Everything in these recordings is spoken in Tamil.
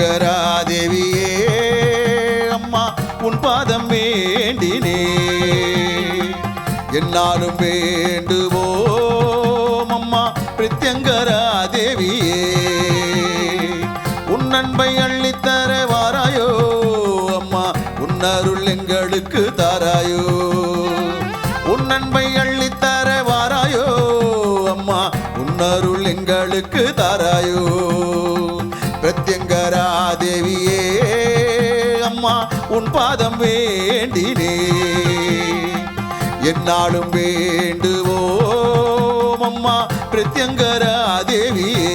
பிரத்யங்கரா தேவியே அம்மா உன் பாதம் வேண்டினே என்னாலும் வேண்டுவோம் அம்மா பிரத்யங்கரா தேவியே உன் அன்பை அள்ளித்தர வாராயோ அம்மா உன் அருள் எங்களுக்கு தாராயோ உன் அன்பை அள்ளித்தர வாராயோ அம்மா உன் அருள் எங்களுக்கு தாராயோ பிரத்யங்கரா தேவியே அம்மா உன் பாதம் வேண்டினே என்னாலும் வேண்டுவோம் அம்மா பிரத்யங்கரா தேவியே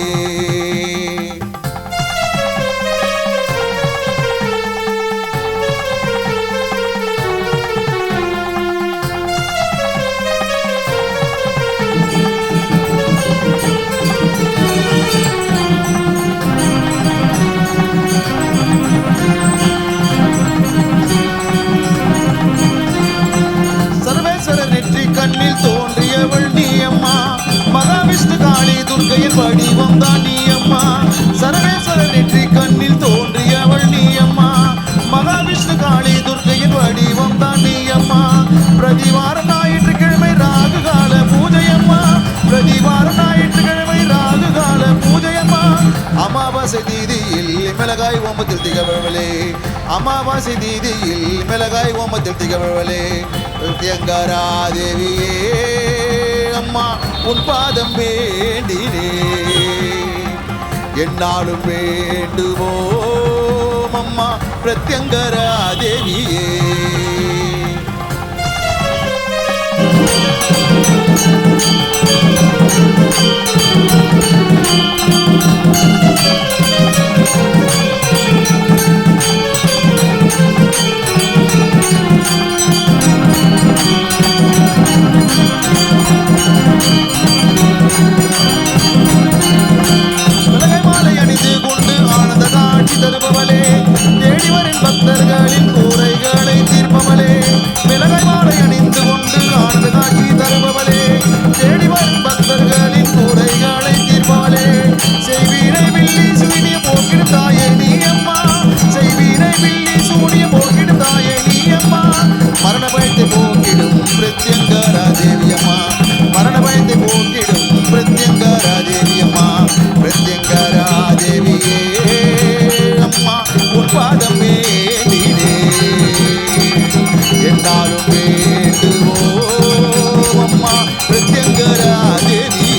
கண்ணில் தோன்றியவள் நீ அம்மா மகாவிஷ்ணு காளி துர்க்கையின் வடிவம் தான் நீ அம்மா சர்வேஸ்வர நெற்றி கண்ணில் தோன்றியவள் நீ அம்மா மகாவிஷ்ணு காளி துர்க்கையின் வடிவம் தான் நீ அம்மா பிரதிவார ஞாயிற்றுக்கிழமை ராகு கால பூஜையம்மா பிரதிவார ஞாயிற்றுக்கிழமை ராகு கால பூஜையம்மா அமாவாசை தீதியில் மிளகாய் ஓமத்தில் திகழ்வளே அமாவாசை தீதியில் மிளகாய் ஓமத்தில் திகழ்வளே பிரத்யங்கரா தேவியே அம்மா உன் பாதம் வேண்டினே என்னாலும் வேண்டுவோம் அம்மா பிரத்யங்கரா தேவியே தருபவளே தேடி வரும் பக்தர்களின் கூரைகளை தீர்ப்பவளே மிளகாய் மாலை அணிந்து கொண்டு ஆனந்த காட்சி தருபவளே தேடி வரும் பக்தர்களின் கூரைகளை தீர்ப்பவளே செய்வீரை வில்லி சூனிய போக்கிடு தாயே நீ அம்மா செய்வீரை வில்லி சூனிய போக்கிடு தாயே நீ அம்மா மரண பயத்தை போக்கிடும் பிரத்யங்கரா தேவியம்மா மரண பயத்தை போக்கிடும் பிரத்யங்கரா தேவியம்மா பிரத்யங்கரா தேவியே உன் பாதம் வேண்டினே என்னாலும் வேண்டுவோம் அம்மா பிரத்யங்கரா தேவியே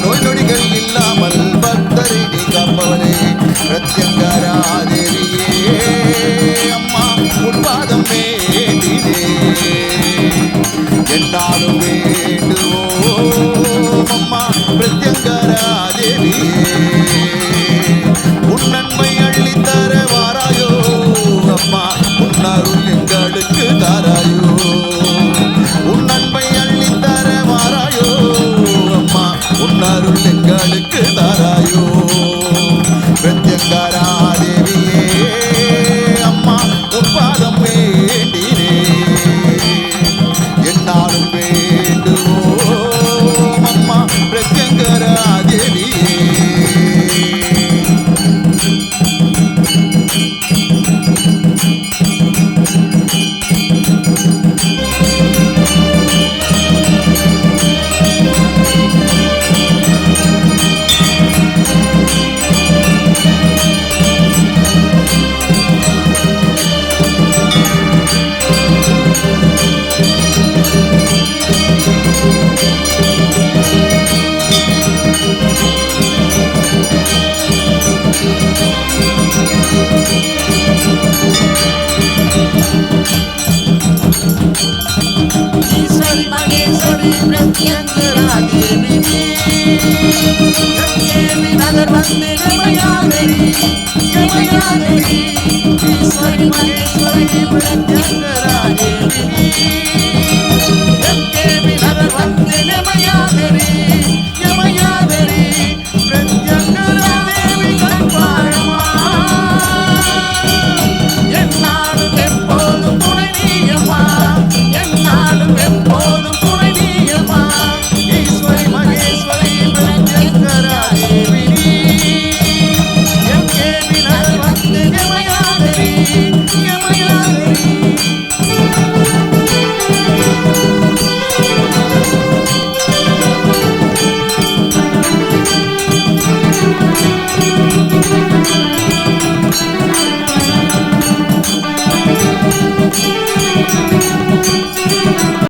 நோய் நொடிகள் இல்லாமல் பக்தரை நீ காப்பவளே பிரத்யங்கரா தேவியே அம்மா உன் பாதம் வேண்டினே என்னாலும் வேண்டுவோம் அம்மா பிரத்யங்கரா தேவியே உன் நன்மை அள்ளித்தர வாராயோ அம்மா உன் அருள் எங்களுக்கு தாராயோ உன் நன்மை அள்ளித்தர வாராயோ அம்மா உன் அருள் எங்களுக்கு தாராயோ பிரத்யங்கரா தேவியே அம்மா உன் பாதம் வேண்டினே என்னாலும் வேண்டுவோம் அம்மா பிரத்யங்கரா தேவியே பிரத்யங்கரா தேவி நீ. தேவி நகர் வந்து யமயாதரி ஈஸ்வரி மகேஸ்வரி பிரத்யங்கரா தேவி நீ.